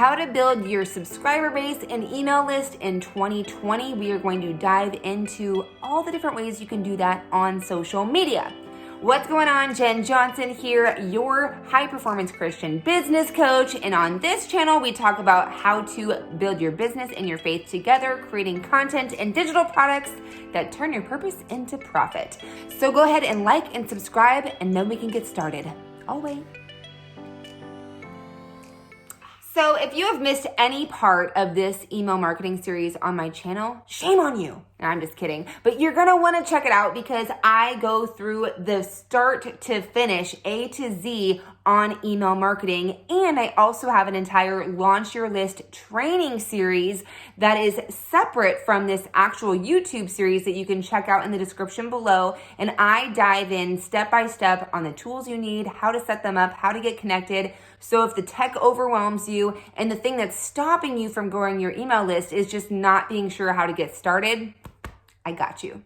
how to build your subscriber base and email list in 2020. We are going to dive into all the different ways you can do that on social media. What's going on? Jen Johnson here, your high-performance Christian business coach. And on this channel, we talk about how to build your business and your faith together, creating content and digital products that turn your purpose into profit. So go ahead and like and subscribe, and then we can get started. I'll wait. So if you have missed any part of this email marketing series on my channel, shame on you. No, I'm just kidding. But you're going to want to check it out because I go through the start to finish, A to Z on email marketing. And I also have an entire Launch Your List training series that is separate from this actual YouTube series that you can check out in the description below. And I dive in step by step on the tools you need, how to set them up, how to get connected. So if the tech overwhelms you and the thing that's stopping you from growing your email list is just not being sure how to get started, I got you.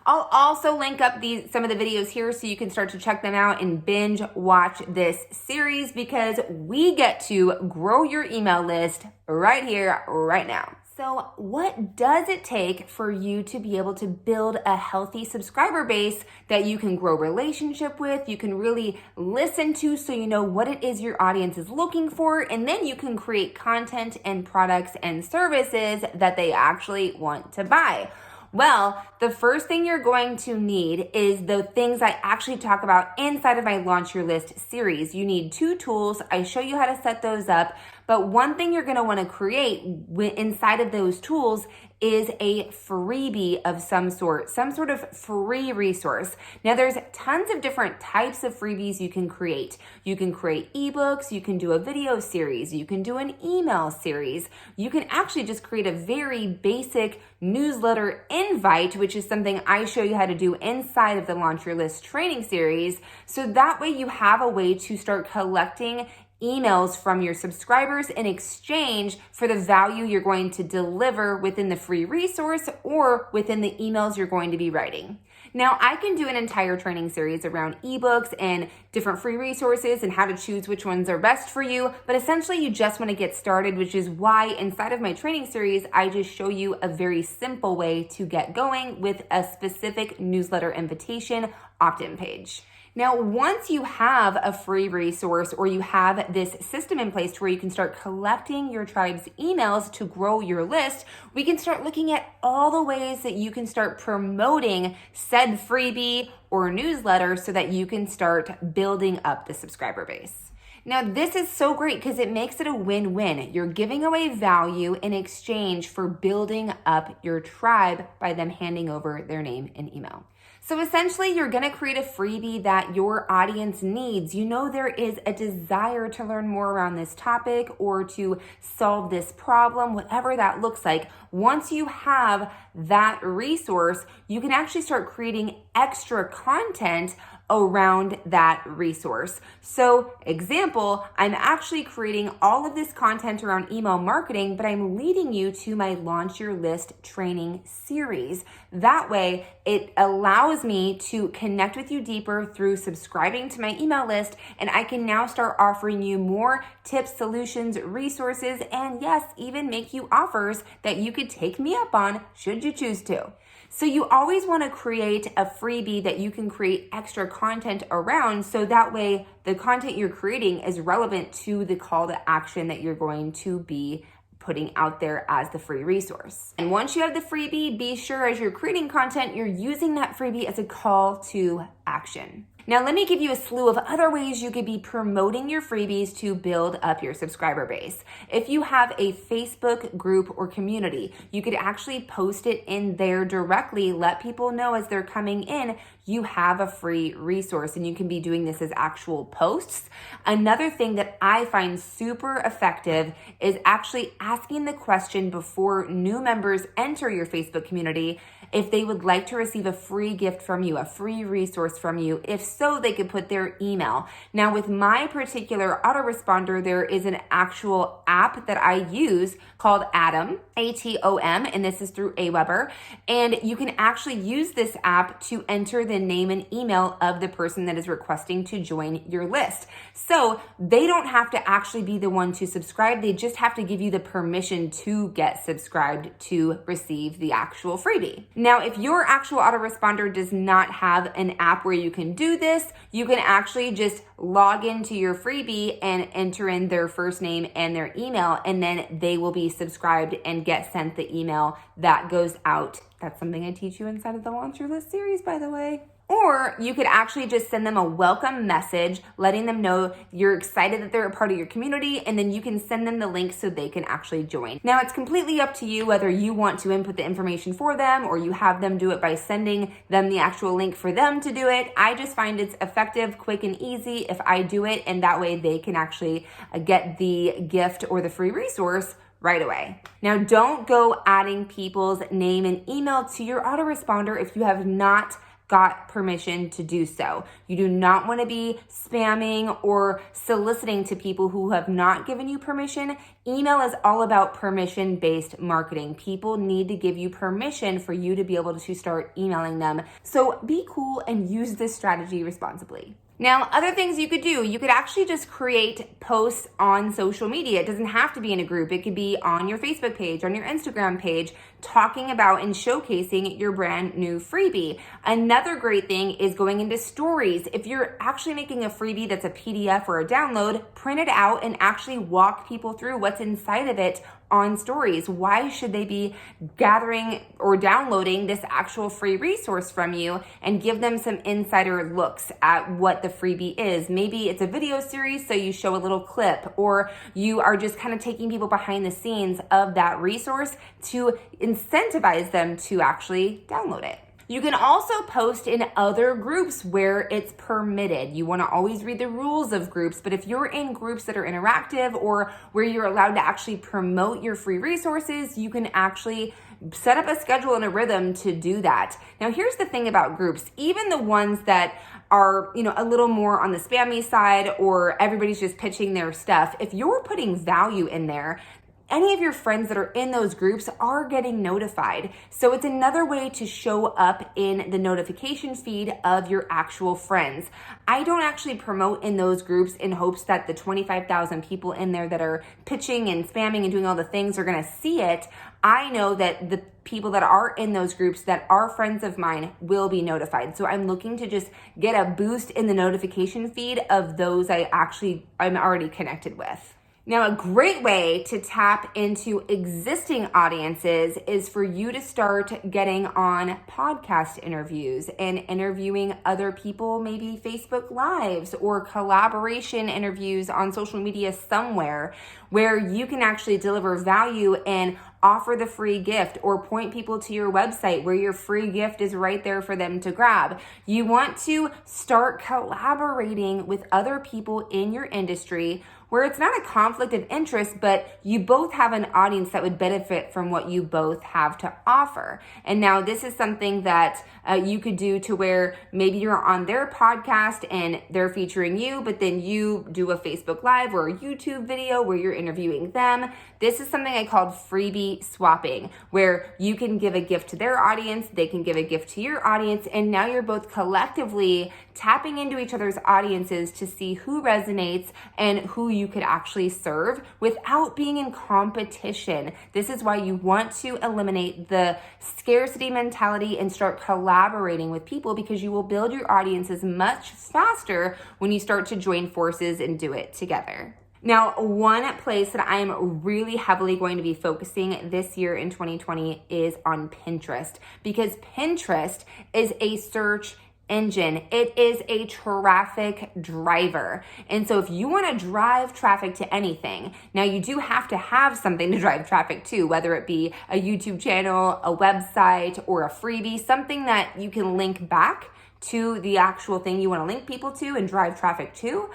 I'll also link up some of the videos here so you can start to check them out and binge watch this series because we get to grow your email list right here, right now. So what does it take for you to be able to build a healthy subscriber base that you can grow relationship with, you can really listen to so you know what it is your audience is looking for, and then you can create content and products and services that they actually want to buy? Well, the first thing you're going to need is the things I actually talk about inside of my Launch Your List series. You need 2 tools. I show you how to set those up. But one thing you're going to want to create inside of those tools is a freebie of some sort of free resource. Now, there's tons of different types of freebies you can create. You can create ebooks, you can do a video series, you can do an email series. You can actually just create a very basic newsletter invite, which is something I show you how to do inside of the Launch Your List training series. So that way you have a way to start collecting emails from your subscribers in exchange for the value you're going to deliver within the free resource or within the emails you're going to be writing. Now, I can do an entire training series around ebooks and different free resources and how to choose which ones are best for you, but essentially you just want to get started, which is why inside of my training series, I just show you a very simple way to get going with a specific newsletter invitation opt-in page. Now, once you have a free resource or you have this system in place where you can start collecting your tribe's emails to grow your list, we can start looking at all the ways that you can start promoting said freebie or newsletter so that you can start building up the subscriber base. Now, this is so great because it makes it a win-win. You're giving away value in exchange for building up your tribe by them handing over their name and email. So essentially, you're going to create a freebie that your audience needs. You know there is a desire to learn more around this topic or to solve this problem, whatever that looks like. Once you have that resource, you can actually start creating extra content around that resource. So example, I'm actually creating all of this content around email marketing, but I'm leading you to my Launch Your List training series. That way, it allows me to connect with you deeper through subscribing to my email list, and I can now start offering you more tips, solutions, resources, and yes, even make you offers that you could take me up on should you choose to. So you always want to create a freebie that you can create extra content around so that way the content you're creating is relevant to the call to action that you're going to be putting out there as the free resource. And once you have the freebie, be sure as you're creating content, you're using that freebie as a call to action. Now, let me give you a slew of other ways you could be promoting your freebies to build up your subscriber base. If you have a Facebook group or community, you could actually post it in there directly, let people know as they're coming in, you have a free resource, and you can be doing this as actual posts. Another thing that I find super effective is actually asking the question before new members enter your Facebook community, if they would like to receive a free gift from you, a free resource from you. If so, they could put their email. Now with my particular autoresponder, there is an actual app that I use called Atom, A-T-O-M, and this is through AWEBER. And you can actually use this app to enter the name and email of the person that is requesting to join your list. So they don't have to actually be the one to subscribe. They just have to give you the permission to get subscribed to receive the actual freebie. Now, if your actual autoresponder does not have an app where you can do this, you can actually just log into your freebie and enter in their first name and their email, and then they will be subscribed and get sent the email that goes out. That's something I teach you inside of the Launch Your List series, by the way. Or you could actually just send them a welcome message, letting them know you're excited that they're a part of your community, and then you can send them the link so they can actually join. Now, it's completely up to you whether you want to input the information for them or you have them do it by sending them the actual link for them to do it. I just find it's effective, quick, and easy if I do it, and that way they can actually get the gift or the free resource right away. Now, don't go adding people's name and email to your autoresponder if you have not got permission to do so. You do not want to be spamming or soliciting to people who have not given you permission. Email is all about permission-based marketing. People need to give you permission for you to be able to start emailing them. So be cool and use this strategy responsibly. Now, other things you could do, you could actually just create posts on social media. It doesn't have to be in a group. It could be on your Facebook page, on your Instagram page, talking about and showcasing your brand new freebie. Another great thing is going into stories. If you're actually making a freebie that's a PDF or a download, print it out and actually walk people through what's inside of it on stories. Why should they be gathering or downloading this actual free resource from you, and give them some insider looks at what the freebie is. Maybe it's a video series, so you show a little clip, or you are just kind of taking people behind the scenes of that resource to incentivize them to actually download it. You can also post in other groups where it's permitted. You want to always read the rules of groups, but if you're in groups that are interactive or where you're allowed to actually promote your free resources, you can actually set up a schedule and a rhythm to do that. Now, here's the thing about groups, even the ones that are, a little more on the spammy side, or everybody's just pitching their stuff. If you're putting value in there, any of your friends that are in those groups are getting notified. So it's another way to show up in the notification feed of your actual friends. I don't actually promote in those groups in hopes that the 25,000 people in there that are pitching and spamming and doing all the things are gonna see it. I know that the people that are in those groups that are friends of mine will be notified. So I'm looking to just get a boost in the notification feed of those I'm already connected with. Now, a great way to tap into existing audiences is for you to start getting on podcast interviews and interviewing other people, maybe Facebook Lives or collaboration interviews on social media somewhere, where you can actually deliver value and offer the free gift, or point people to your website where your free gift is right there for them to grab. You want to start collaborating with other people in your industry where it's not a conflict of interest, but you both have an audience that would benefit from what you both have to offer. And now this is something that you could do to where maybe you're on their podcast and they're featuring you, but then you do a Facebook Live or a YouTube video where you're interviewing them. This is something I called freebie swapping, where you can give a gift to their audience, they can give a gift to your audience, and now you're both collectively tapping into each other's audiences to see who resonates and who you could actually serve without being in competition. This is why you want to eliminate the scarcity mentality and start collaborating with people, because you will build your audiences much faster when you start to join forces and do it together. Now, one place that I'm really heavily going to be focusing this year in 2020 is on Pinterest, because Pinterest is a search engine. It is a traffic driver. And so if you want to drive traffic to anything, now you do have to have something to drive traffic to, whether it be a YouTube channel, a website, or a freebie, something that you can link back to the actual thing you want to link people to and drive traffic to.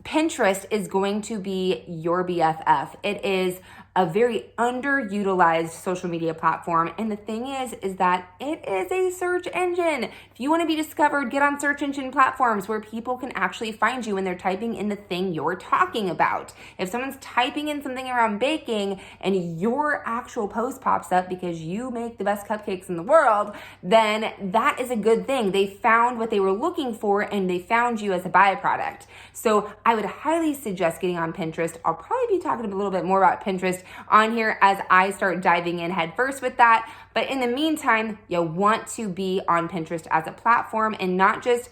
Pinterest is going to be your BFF. It is a very underutilized social media platform. And the thing is that it is a search engine. If you want to be discovered, get on search engine platforms where people can actually find you when they're typing in the thing you're talking about. If someone's typing in something around baking and your actual post pops up because you make the best cupcakes in the world, then that is a good thing. They found what they were looking for and they found you as a byproduct. So I would highly suggest getting on Pinterest. I'll probably be talking a little bit more about Pinterest on here as I start diving in head first with that. But in the meantime, you want to be on Pinterest as a platform and not just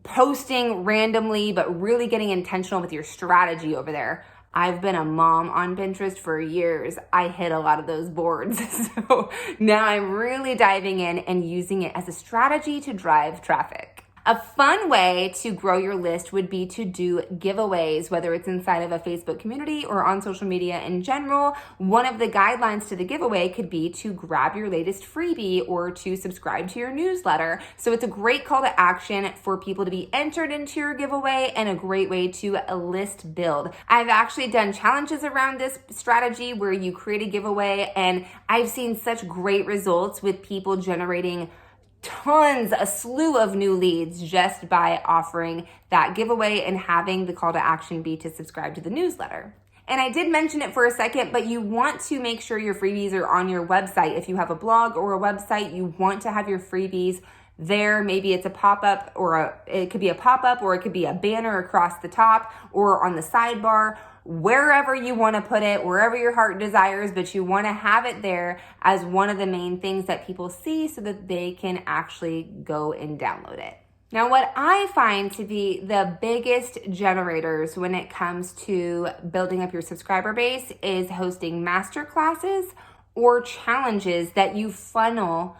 posting randomly, but really getting intentional with your strategy over there. I've been a mom on Pinterest for years. I hit a lot of those boards. So now I'm really diving in and using it as a strategy to drive traffic. A fun way to grow your list would be to do giveaways, whether it's inside of a Facebook community or on social media in general. One of the guidelines to the giveaway could be to grab your latest freebie or to subscribe to your newsletter. So it's a great call to action for people to be entered into your giveaway and a great way to list build. I've actually done challenges around this strategy where you create a giveaway, and I've seen such great results with people generating a slew of new leads just by offering that giveaway and having the call to action be to subscribe to the newsletter. And I did mention it for a second, but you want to make sure your freebies are on your website. If you have a blog or a website, you want to have your freebies there. Maybe it's a pop-up or it could be a pop-up or it could be a banner across the top or on the sidebar, wherever you want to put it, wherever your heart desires, but you want to have it there as one of the main things that people see so that they can actually go and download it. Now, what I find to be the biggest generators when it comes to building up your subscriber base is hosting masterclasses or challenges that you funnel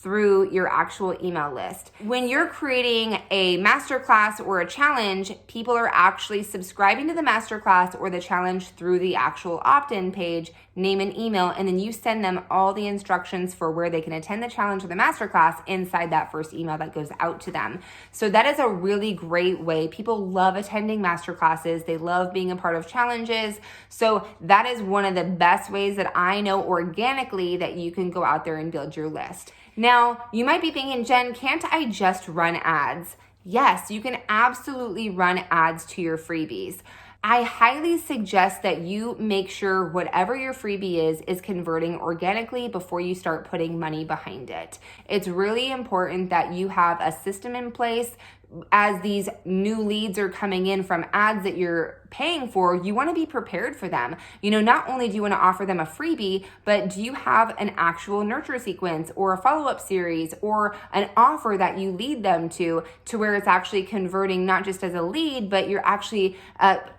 through your actual email list. When you're creating a masterclass or a challenge, people are actually subscribing to the masterclass or the challenge through the actual opt-in page, name and email, and then you send them all the instructions for where they can attend the challenge or the masterclass inside that first email that goes out to them. So that is a really great way. People love attending masterclasses. They love being a part of challenges. So that is one of the best ways that I know organically that you can go out there and build your list. Now, you might be thinking, Jen, can't I just run ads? Yes, you can absolutely run ads to your freebies. I highly suggest that you make sure whatever your freebie is converting organically before you start putting money behind it. It's really important that you have a system in place. As these new leads are coming in from ads that you're paying for, you want to be prepared for them. You know, not only do you want to offer them a freebie, but do you have an actual nurture sequence or a follow-up series or an offer that you lead them to where it's actually converting not just as a lead, but you're actually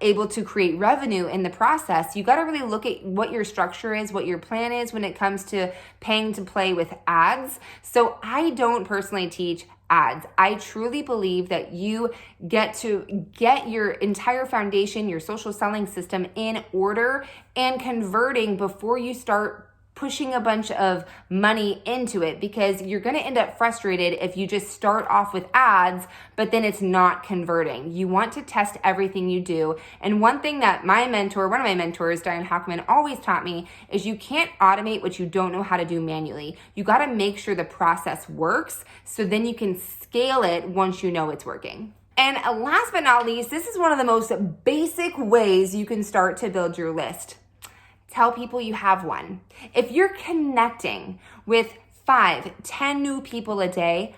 able to create revenue in the process. You got to really look at what your structure is, what your plan is when it comes to paying to play with ads. So I don't personally teach ads. I truly believe that you get to get your entire foundation, your social selling system in order and converting before you start pushing a bunch of money into it, because you're going to end up frustrated if you just start off with ads, but then it's not converting. You want to test everything you do. And one thing that one of my mentors, Diane Hockman, always taught me is you can't automate what you don't know how to do manually. You got to make sure the process works so then you can scale it once you know it's working. And last but not least, this is one of the most basic ways you can start to build your list. Tell people you have one. If you're connecting with 5, 10 new people a day,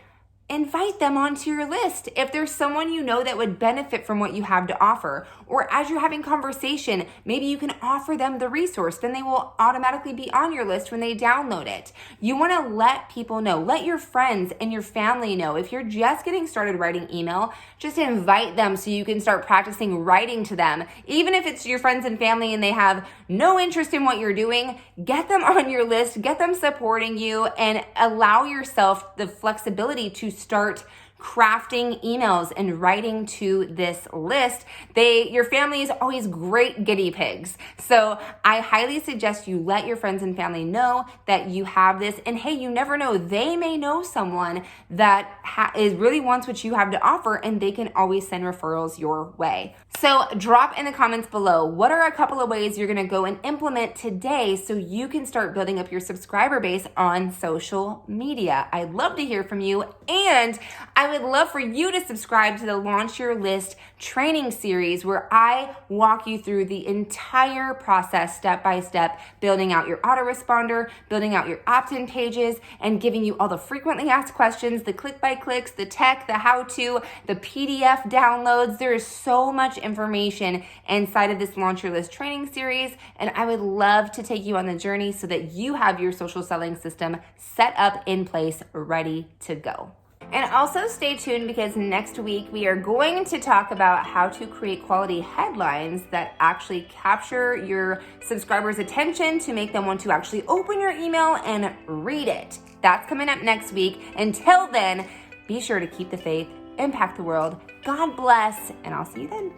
invite them onto your list. If there's someone you know that would benefit from what you have to offer, or as you're having conversation, maybe you can offer them the resource, then they will automatically be on your list when they download it. You want to let people know, let your friends and your family know. If you're just getting started writing email, just invite them so you can start practicing writing to them. Even if it's your friends and family and they have no interest in what you're doing, get them on your list, get them supporting you, and allow yourself the flexibility to start crafting emails and writing to this list, your family is always great guinea pigs. So I highly suggest you let your friends and family know that you have this. And hey, you never know, they may know someone that really wants what you have to offer, and they can always send referrals your way. So drop in the comments below, what are a couple of ways you're gonna go and implement today so you can start building up your subscriber base on social media? I'd love to hear from you, and I would love for you to subscribe to the Launch Your List training series where I walk you through the entire process step by step, building out your autoresponder, building out your opt-in pages, and giving you all the frequently asked questions, the click-by-clicks, the tech, the how-to, the PDF downloads. There is so much information inside of this Launch Your List training series, and I would love to take you on the journey so that you have your social selling system set up in place, ready to go. And also stay tuned, because next week we are going to talk about how to create quality headlines that actually capture your subscribers' attention to make them want to actually open your email and read it. That's coming up next week. Until then, be sure to keep the faith, impact the world. God bless, and I'll see you then.